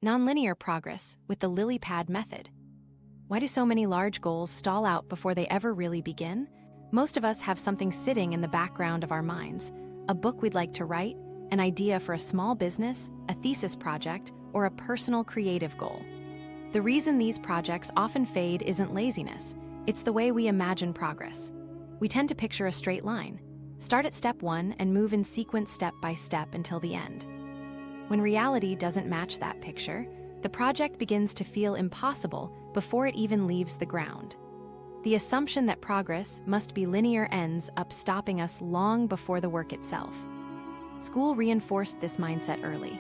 Nonlinear progress with the lily pad method. Why do so many large goals stall out before they ever really begin? Most of us have something sitting in the background of our minds, a book we'd like to write, an idea for a small business, a thesis project, or a personal creative goal. The reason these projects often fade isn't laziness, it's the way we imagine progress. We tend to picture a straight line, start at step 1 and move in sequence step by step until the end. When reality doesn't match that picture, the project begins to feel impossible before it even leaves the ground. The assumption that progress must be linear ends up stopping us long before the work itself. School reinforced this mindset early.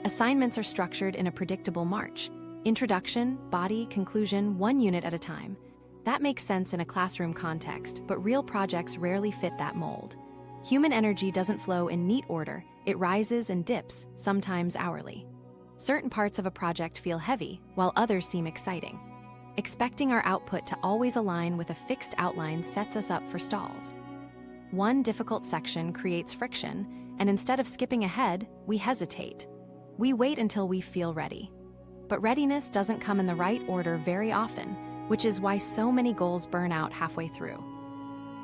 Assignments are structured in a predictable march. Introduction, body, conclusion, 1 unit at a time. That makes sense in a classroom context, but real projects rarely fit that mold. Human energy doesn't flow in neat order, it rises and dips, sometimes hourly. Certain parts of a project feel heavy, while others seem exciting. Expecting our output to always align with a fixed outline sets us up for stalls. One difficult section creates friction, and instead of skipping ahead, we hesitate. We wait until we feel ready. But readiness doesn't come in the right order very often, which is why so many goals burn out halfway through.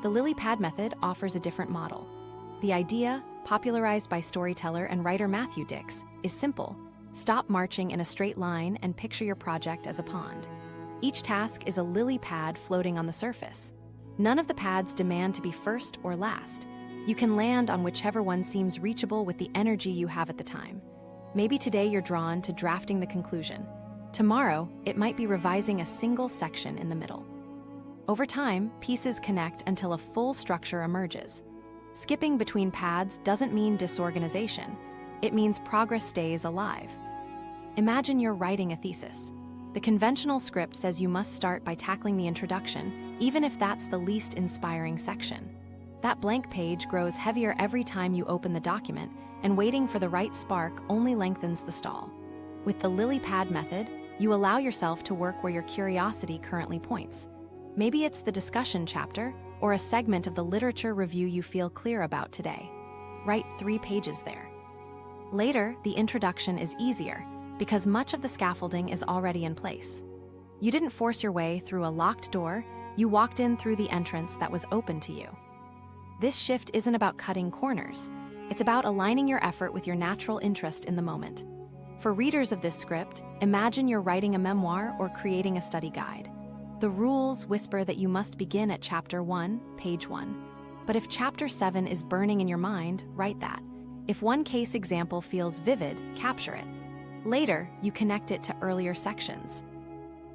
The lily pad method offers a different model. The idea, popularized by storyteller and writer Matthew Dix, is simple. Stop marching in a straight line and picture your project as a pond. Each task is a lily pad floating on the surface. None of the pads demand to be first or last. You can land on whichever one seems reachable with the energy you have at the time. Maybe today you're drawn to drafting the conclusion. Tomorrow, it might be revising a single section in the middle. Over time, pieces connect until a full structure emerges. Skipping between pads doesn't mean disorganization. It means progress stays alive. Imagine you're writing a thesis. The conventional script says you must start by tackling the introduction, even if that's the least inspiring section. That blank page grows heavier every time you open the document, and waiting for the right spark only lengthens the stall. With the lily pad method, you allow yourself to work where your curiosity currently points. Maybe it's the discussion chapter, or a segment of the literature review you feel clear about today. Write 3 pages there. Later, the introduction is easier, because much of the scaffolding is already in place. You didn't force your way through a locked door, you walked in through the entrance that was open to you. This shift isn't about cutting corners, it's about aligning your effort with your natural interest in the moment. For readers of this script, imagine you're writing a memoir or creating a study guide. The rules whisper that you must begin at chapter 1, page 1. But if chapter 7 is burning in your mind, write that. If one case example feels vivid, capture it. Later, you connect it to earlier sections.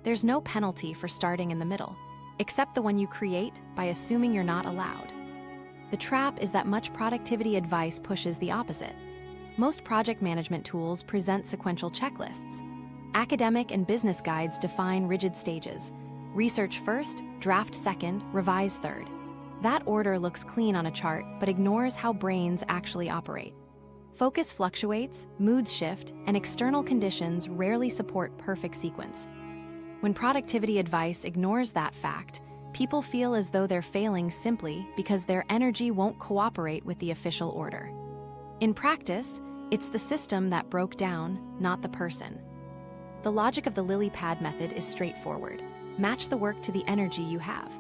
There's no penalty for starting in the middle, except the one you create by assuming you're not allowed. The trap is that much productivity advice pushes the opposite. Most project management tools present sequential checklists. Academic and business guides define rigid stages. Research first, draft second, revise third. That order looks clean on a chart, but ignores how brains actually operate. Focus fluctuates, moods shift, and external conditions rarely support perfect sequence. When productivity advice ignores that fact, people feel as though they're failing simply because their energy won't cooperate with the official order. In practice, it's the system that broke down, not the person. The logic of the lily pad method is straightforward. Match the work to the energy you have.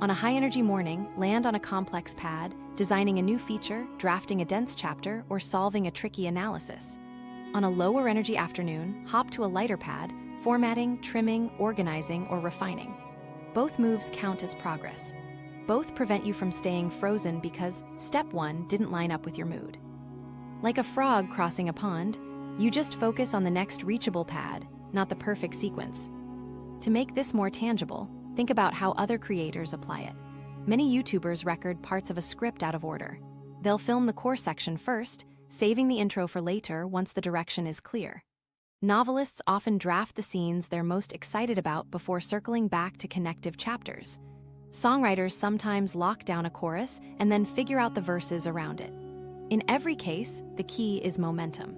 On a high-energy morning, land on a complex pad, designing a new feature, drafting a dense chapter, or solving a tricky analysis. On a lower-energy afternoon, hop to a lighter pad, formatting, trimming, organizing, or refining. Both moves count as progress. Both prevent you from staying frozen because step 1 didn't line up with your mood. Like a frog crossing a pond, you just focus on the next reachable pad, not the perfect sequence. To make this more tangible, think about how other creators apply it. Many YouTubers record parts of a script out of order. They'll film the core section first, saving the intro for later once the direction is clear. Novelists often draft the scenes they're most excited about before circling back to connective chapters. Songwriters sometimes lock down a chorus and then figure out the verses around it. In every case, the key is momentum.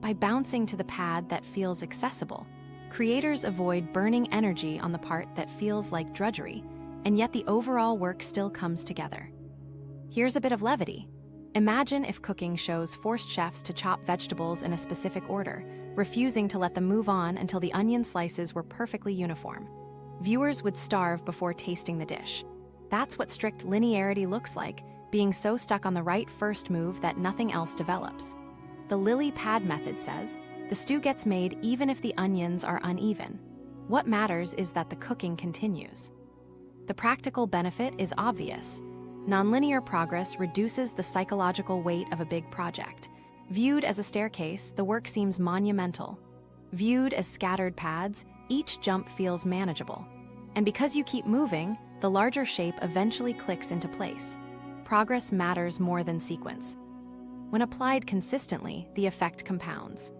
By bouncing to the pad that feels accessible, creators avoid burning energy on the part that feels like drudgery, and yet the overall work still comes together. Here's a bit of levity. Imagine if cooking shows forced chefs to chop vegetables in a specific order, refusing to let them move on until the onion slices were perfectly uniform. Viewers would starve before tasting the dish. That's what strict linearity looks like, being so stuck on the right first move that nothing else develops. The lily pad method says, the stew gets made even if the onions are uneven. What matters is that the cooking continues. The practical benefit is obvious. Nonlinear progress reduces the psychological weight of a big project. Viewed as a staircase, the work seems monumental. Viewed as scattered pads, each jump feels manageable. And because you keep moving, the larger shape eventually clicks into place. Progress matters more than sequence. When applied consistently, the effect compounds.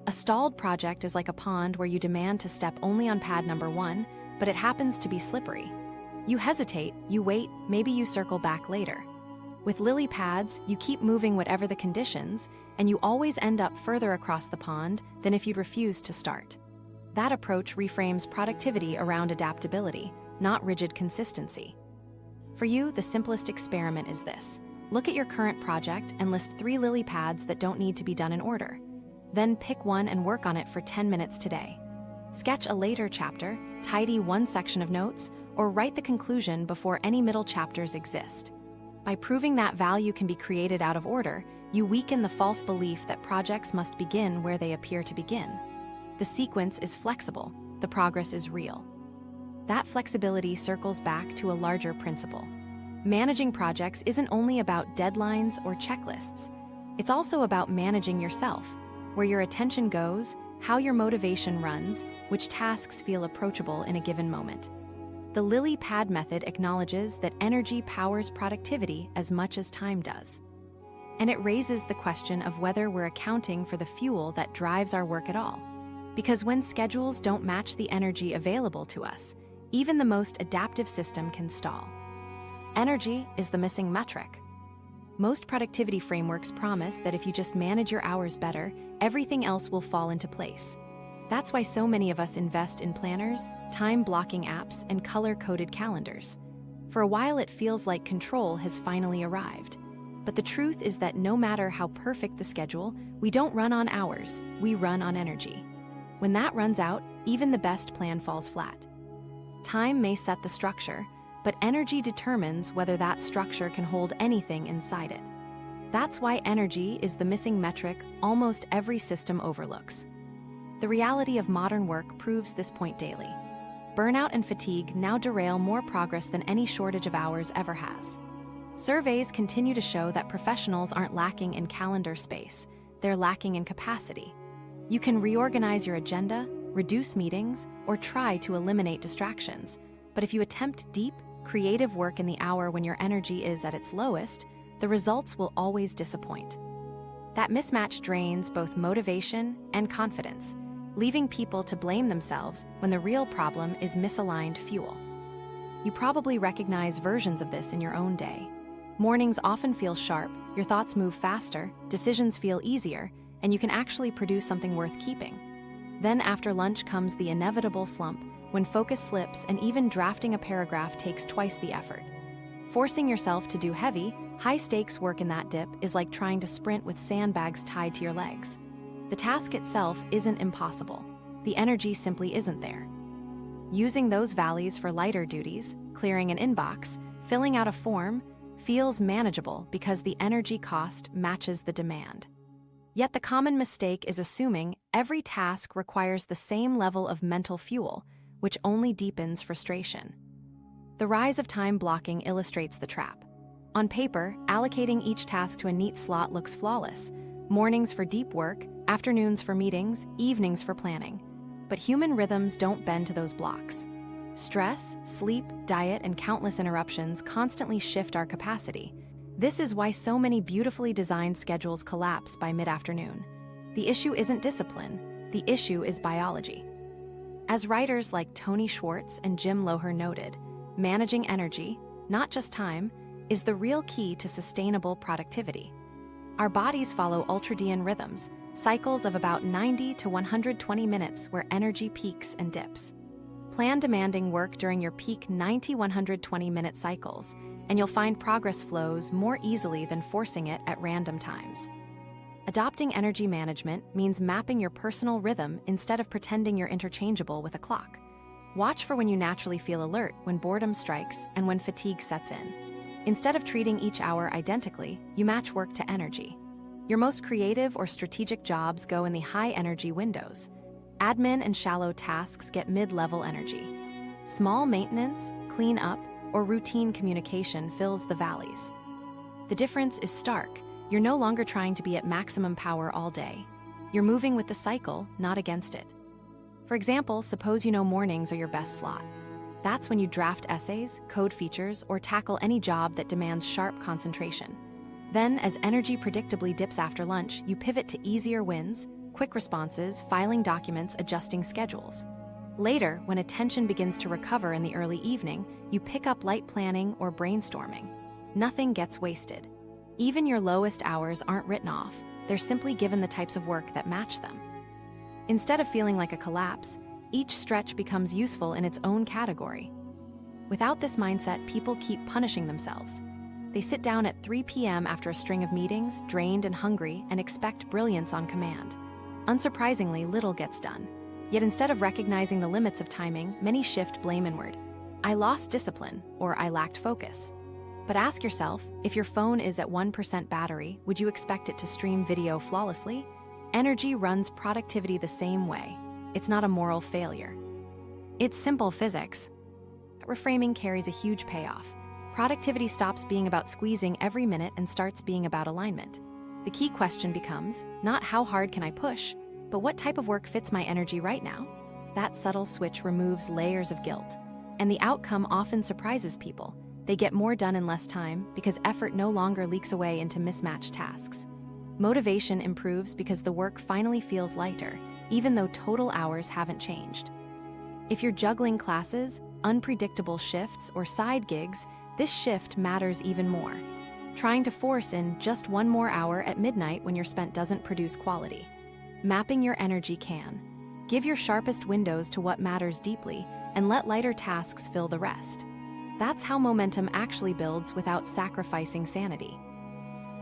A stalled project is like a pond where you demand to step only on pad number 1, but it happens to be slippery. You hesitate, you wait, maybe you circle back later. With lily pads, you keep moving whatever the conditions, and you always end up further across the pond than if you'd refused to start. That approach reframes productivity around adaptability, not rigid consistency. For you, the simplest experiment is this. Look at your current project and list 3 lily pads that don't need to be done in order. Then pick one and work on it for 10 minutes today. Sketch a later chapter, tidy one section of notes, or write the conclusion before any middle chapters exist. By proving that value can be created out of order, you weaken the false belief that projects must begin where they appear to begin. The sequence is flexible, the progress is real. That flexibility circles back to a larger principle. Managing projects isn't only about deadlines or checklists. It's also about managing yourself, where your attention goes, how your motivation runs, which tasks feel approachable in a given moment. The lily pad method acknowledges that energy powers productivity as much as time does. And it raises the question of whether we're accounting for the fuel that drives our work at all. Because when schedules don't match the energy available to us, even the most adaptive system can stall. Energy is the missing metric. Most productivity frameworks promise that if you just manage your hours better, everything else will fall into place. That's why so many of us invest in planners, time-blocking apps, and color-coded calendars. For a while, it feels like control has finally arrived. But the truth is that no matter how perfect the schedule, we don't run on hours, we run on energy. When that runs out, even the best plan falls flat. Time may set the structure, but energy determines whether that structure can hold anything inside it. That's why energy is the missing metric almost every system overlooks. The reality of modern work proves this point daily. Burnout and fatigue now derail more progress than any shortage of hours ever has. Surveys continue to show that professionals aren't lacking in calendar space, they're lacking in capacity. You can reorganize your agenda, reduce meetings, or try to eliminate distractions. But if you attempt deep, creative work in the hour when your energy is at its lowest, the results will always disappoint. That mismatch drains both motivation and confidence, leaving people to blame themselves when the real problem is misaligned fuel. You probably recognize versions of this in your own day. Mornings often feel sharp, your thoughts move faster, decisions feel easier, and you can actually produce something worth keeping. Then after lunch comes the inevitable slump, when focus slips and even drafting a paragraph takes twice the effort. Forcing yourself to do heavy, high-stakes work in that dip is like trying to sprint with sandbags tied to your legs. The task itself isn't impossible. The energy simply isn't there. Using those valleys for lighter duties, clearing an inbox, filling out a form, feels manageable because the energy cost matches the demand. Yet the common mistake is assuming every task requires the same level of mental fuel, which only deepens frustration. The rise of time blocking illustrates the trap. On paper, allocating each task to a neat slot looks flawless. Mornings for deep work, afternoons for meetings, evenings for planning. But human rhythms don't bend to those blocks. Stress, sleep, diet, and countless interruptions constantly shift our capacity. This is why so many beautifully designed schedules collapse by mid-afternoon. The issue isn't discipline, the issue is biology. As writers like Tony Schwartz and Jim Loher noted, managing energy, not just time, is the real key to sustainable productivity. Our bodies follow ultradian rhythms, cycles of about 90 to 120 minutes where energy peaks and dips. Plan demanding work during your peak 90-120 minute cycles, and you'll find progress flows more easily than forcing it at random times. Adopting energy management means mapping your personal rhythm instead of pretending you're interchangeable with a clock. Watch for when you naturally feel alert, when boredom strikes, and when fatigue sets in. Instead of treating each hour identically, you match work to energy. Your most creative or strategic jobs go in the high-energy windows. Admin and shallow tasks get mid-level energy. Small maintenance, clean up, or routine communication fills the valleys. The difference is stark. You're no longer trying to be at maximum power all day. You're moving with the cycle, not against it. For example, suppose you know mornings are your best slot. That's when you draft essays, code features, or tackle any job that demands sharp concentration. Then, as energy predictably dips after lunch, you pivot to easier wins, quick responses, filing documents, adjusting schedules. Later, when attention begins to recover in the early evening, you pick up light planning or brainstorming. Nothing gets wasted. Even your lowest hours aren't written off, they're simply given the types of work that match them. Instead of feeling like a collapse, each stretch becomes useful in its own category. Without this mindset, people keep punishing themselves. They sit down at 3 p.m. after a string of meetings, drained and hungry, and expect brilliance on command. Unsurprisingly, little gets done. Yet instead of recognizing the limits of timing, many shift blame inward. I lost discipline, or I lacked focus. But ask yourself, if your phone is at 1% battery, would you expect it to stream video flawlessly? Energy runs productivity the same way. It's not a moral failure. It's simple physics. Reframing carries a huge payoff. Productivity stops being about squeezing every minute and starts being about alignment. The key question becomes, not how hard can I push, but what type of work fits my energy right now? That subtle switch removes layers of guilt. And the outcome often surprises people. They get more done in less time because effort no longer leaks away into mismatched tasks. Motivation improves because the work finally feels lighter, even though total hours haven't changed. If you're juggling classes, unpredictable shifts, or side gigs, this shift matters even more. Trying to force in just one more hour at midnight when you're spent doesn't produce quality. Mapping your energy can. Give your sharpest windows to what matters deeply, and let lighter tasks fill the rest. That's how momentum actually builds without sacrificing sanity.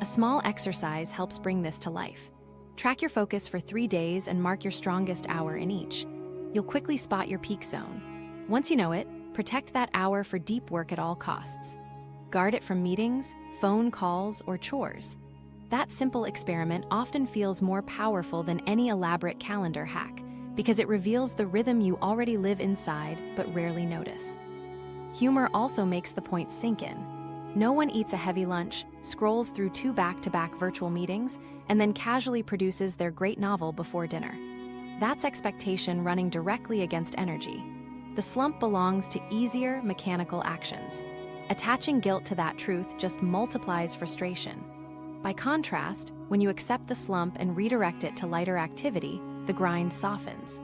A small exercise helps bring this to life. Track your focus for 3 days and mark your strongest hour in each. You'll quickly spot your peak zone. Once you know it, protect that hour for deep work at all costs. Guard it from meetings, phone calls, or chores. That simple experiment often feels more powerful than any elaborate calendar hack because it reveals the rhythm you already live inside but rarely notice. Humor also makes the point sink in. No one eats a heavy lunch, scrolls through 2 back-to-back virtual meetings, and then casually produces their great novel before dinner. That's expectation running directly against energy. The slump belongs to easier, mechanical actions. Attaching guilt to that truth just multiplies frustration. By contrast, when you accept the slump and redirect it to lighter activity, the grind softens.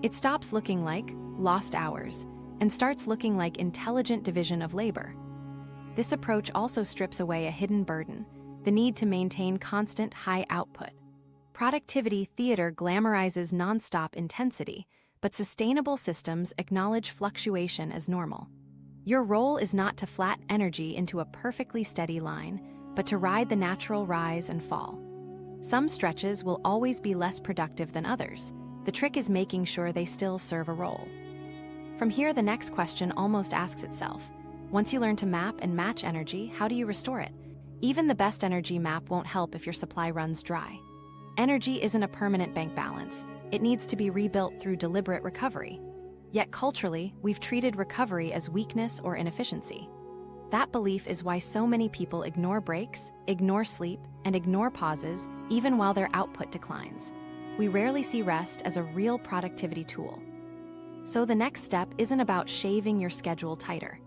It stops looking like lost hours and starts looking like intelligent division of labor. This approach also strips away a hidden burden, the need to maintain constant high output. Productivity theater glamorizes nonstop intensity, but sustainable systems acknowledge fluctuation as normal. Your role is not to flat energy into a perfectly steady line, but to ride the natural rise and fall. Some stretches will always be less productive than others. The trick is making sure they still serve a role. From here, the next question almost asks itself. Once you learn to map and match energy, how do you restore it? Even the best energy map won't help if your supply runs dry. Energy isn't a permanent bank balance. It needs to be rebuilt through deliberate recovery. Yet culturally, we've treated recovery as weakness or inefficiency. That belief is why so many people ignore breaks, ignore sleep, and ignore pauses, even while their output declines. We rarely see rest as a real productivity tool. So the next step isn't about shaving your schedule tighter.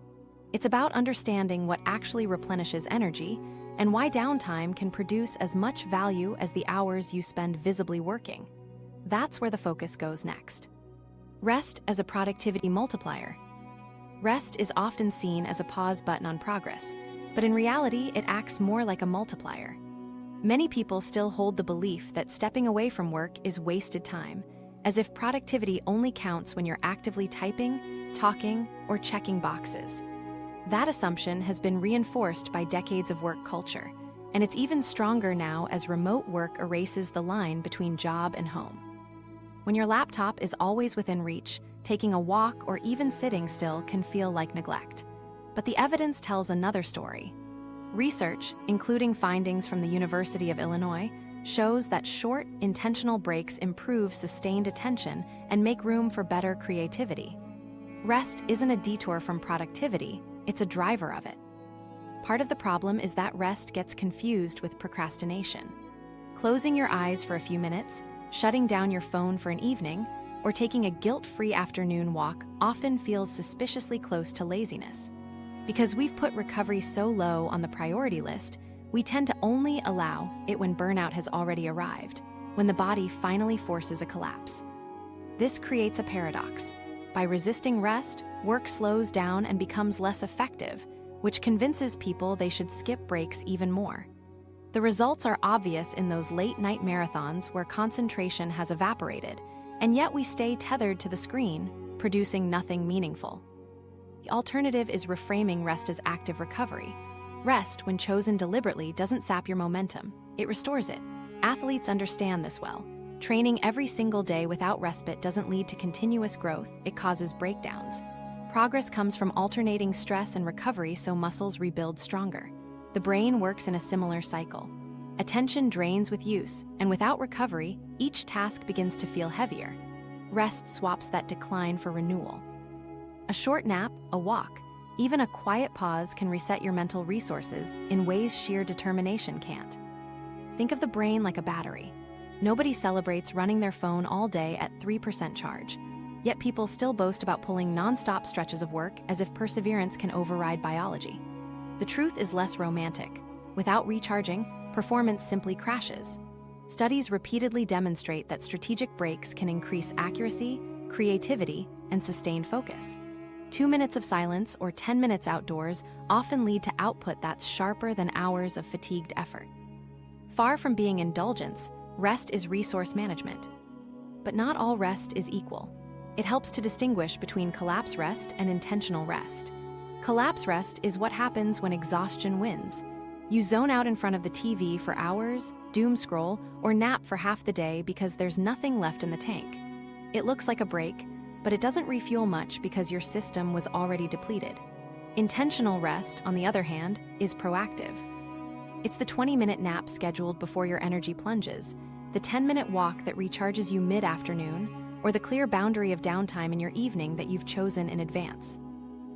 It's about understanding what actually replenishes energy and why downtime can produce as much value as the hours you spend visibly working. That's where the focus goes next. Rest as a productivity multiplier. Rest is often seen as a pause button on progress, but in reality, it acts more like a multiplier. Many people still hold the belief that stepping away from work is wasted time, as if productivity only counts when you're actively typing, talking, or checking boxes. That assumption has been reinforced by decades of work culture, And it's even stronger now as remote work erases the line between job and home. When your laptop is always within reach, taking a walk or even sitting still can feel like neglect. But the evidence tells another story. Research, including findings from the University of Illinois, shows that short, intentional breaks improve sustained attention and make room for better creativity. Rest isn't a detour from productivity, it's a driver of it. Part of the problem is that rest gets confused with procrastination. Closing your eyes for a few minutes, shutting down your phone for an evening, or taking a guilt-free afternoon walk often feels suspiciously close to laziness. Because we've put recovery so low on the priority list, we tend to only allow it when burnout has already arrived, when the body finally forces a collapse. This creates a paradox. By resisting rest, work slows down and becomes less effective, which convinces people they should skip breaks even more. The results are obvious in those late-night marathons where concentration has evaporated, and yet we stay tethered to the screen, producing nothing meaningful. The alternative is reframing rest as active recovery. Rest, when chosen deliberately, doesn't sap your momentum. It restores it. Athletes understand this well. Training every single day without respite doesn't lead to continuous growth, it causes breakdowns. Progress comes from alternating stress and recovery so muscles rebuild stronger. The brain works in a similar cycle. Attention drains with use, and without recovery, each task begins to feel heavier. Rest swaps that decline for renewal. A short nap, a walk, even a quiet pause can reset your mental resources in ways sheer determination can't. Think of the brain like a battery. Nobody celebrates running their phone all day at 3% charge, yet people still boast about pulling non-stop stretches of work as if perseverance can override biology. The truth is less romantic. Without recharging, performance simply crashes. Studies repeatedly demonstrate that strategic breaks can increase accuracy, creativity, and sustained focus. 2 minutes of silence or 10 minutes outdoors often lead to output that's sharper than hours of fatigued effort. Far from being indulgence, rest is resource management. But not all rest is equal. It helps to distinguish between collapse rest and intentional rest. Collapse rest is what happens when exhaustion wins. You zone out in front of the TV for hours, doom scroll, or nap for half the day because there's nothing left in the tank. It looks like a break, but it doesn't refuel much because your system was already depleted. Intentional rest, on the other hand, is proactive. It's the 20-minute nap scheduled before your energy plunges, the 10-minute walk that recharges you mid-afternoon, or the clear boundary of downtime in your evening that you've chosen in advance.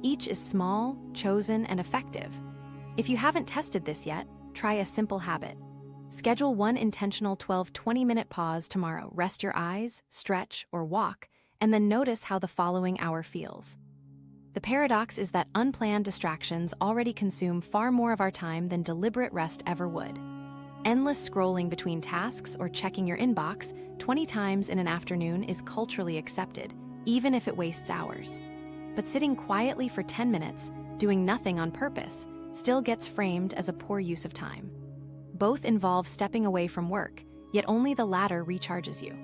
Each is small, chosen, and effective. If you haven't tested this yet, try a simple habit. Schedule one intentional 20-minute pause tomorrow. Rest your eyes, stretch, or walk, and then notice how the following hour feels. The paradox is that unplanned distractions already consume far more of our time than deliberate rest ever would. Endless scrolling between tasks or checking your inbox 20 times in an afternoon is culturally accepted, even if it wastes hours. But sitting quietly for 10 minutes, doing nothing on purpose, still gets framed as a poor use of time. Both involve stepping away from work, yet only the latter recharges you.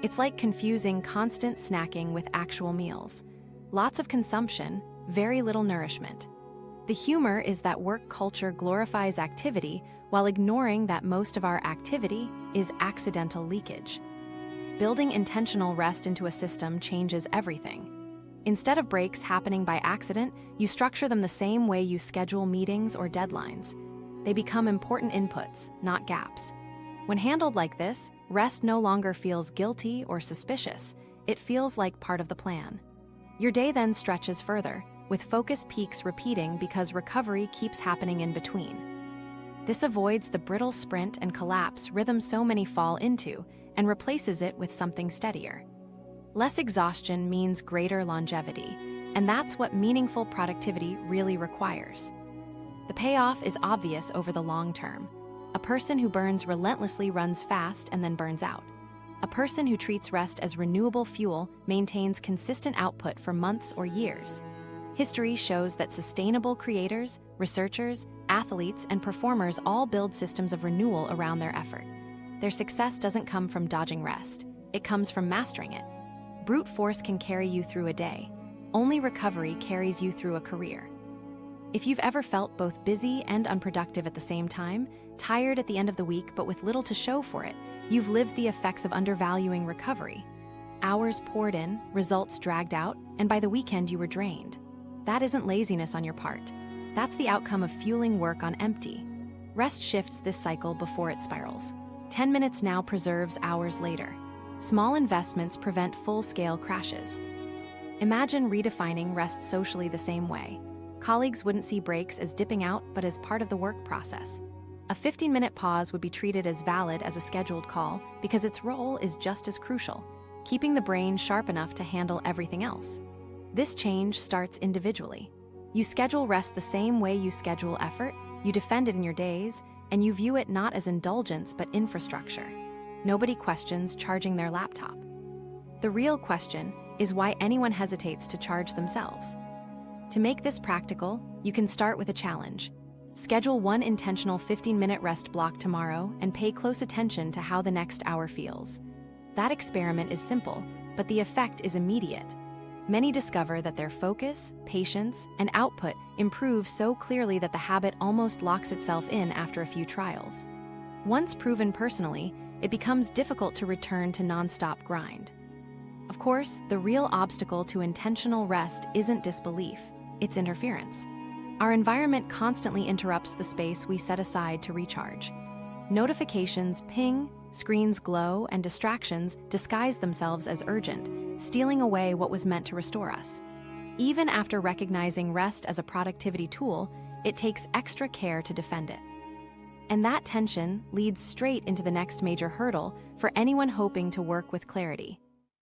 It's like confusing constant snacking with actual meals. Lots of consumption, very little nourishment. The humor is that work culture glorifies activity while ignoring that most of our activity is accidental leakage. Building intentional rest into a system changes everything. Instead of breaks happening by accident, you structure them the same way you schedule meetings or deadlines. They become important inputs, not gaps. When handled like this, rest no longer feels guilty or suspicious. It feels like part of the plan. Your day then stretches further, with focus peaks repeating because recovery keeps happening in between. This avoids the brittle sprint and collapse rhythm so many fall into and replaces it with something steadier. Less exhaustion means greater longevity, and that's what meaningful productivity really requires. The payoff is obvious over the long term. A person who burns relentlessly runs fast and then burns out. A person who treats rest as renewable fuel maintains consistent output for months or years. History shows that sustainable creators, researchers, athletes, and performers all build systems of renewal around their effort. Their success doesn't come from dodging rest. It comes from mastering it. Brute force can carry you through a day. Only recovery carries you through a career. If you've ever felt both busy and unproductive at the same time, tired at the end of the week but with little to show for it, you've lived the effects of undervaluing recovery. Hours poured in, results dragged out, and by the weekend you were drained. That isn't laziness on your part. That's the outcome of fueling work on empty. Rest shifts this cycle before it spirals. 10 minutes now preserves hours later. Small investments prevent full-scale crashes. Imagine redefining rest socially the same way. Colleagues wouldn't see breaks as dipping out, but as part of the work process. A 15-minute pause would be treated as valid as a scheduled call because its role is just as crucial, keeping the brain sharp enough to handle everything else. This change starts individually. You schedule rest the same way you schedule effort, you defend it in your days, and you view it not as indulgence but infrastructure. Nobody questions charging their laptop. The real question is why anyone hesitates to charge themselves. To make this practical, you can start with a challenge. Schedule one intentional 15-minute rest block tomorrow and pay close attention to how the next hour feels. That experiment is simple, but the effect is immediate. Many discover that their focus, patience, and output improve so clearly that the habit almost locks itself in after a few trials. Once proven personally, it becomes difficult to return to nonstop grind. Of course, the real obstacle to intentional rest isn't disbelief, it's interference. Our environment constantly interrupts the space we set aside to recharge. Notifications ping, screens glow, and distractions disguise themselves as urgent, stealing away what was meant to restore us. Even after recognizing rest as a productivity tool, it takes extra care to defend it. And that tension leads straight into the next major hurdle for anyone hoping to work with clarity: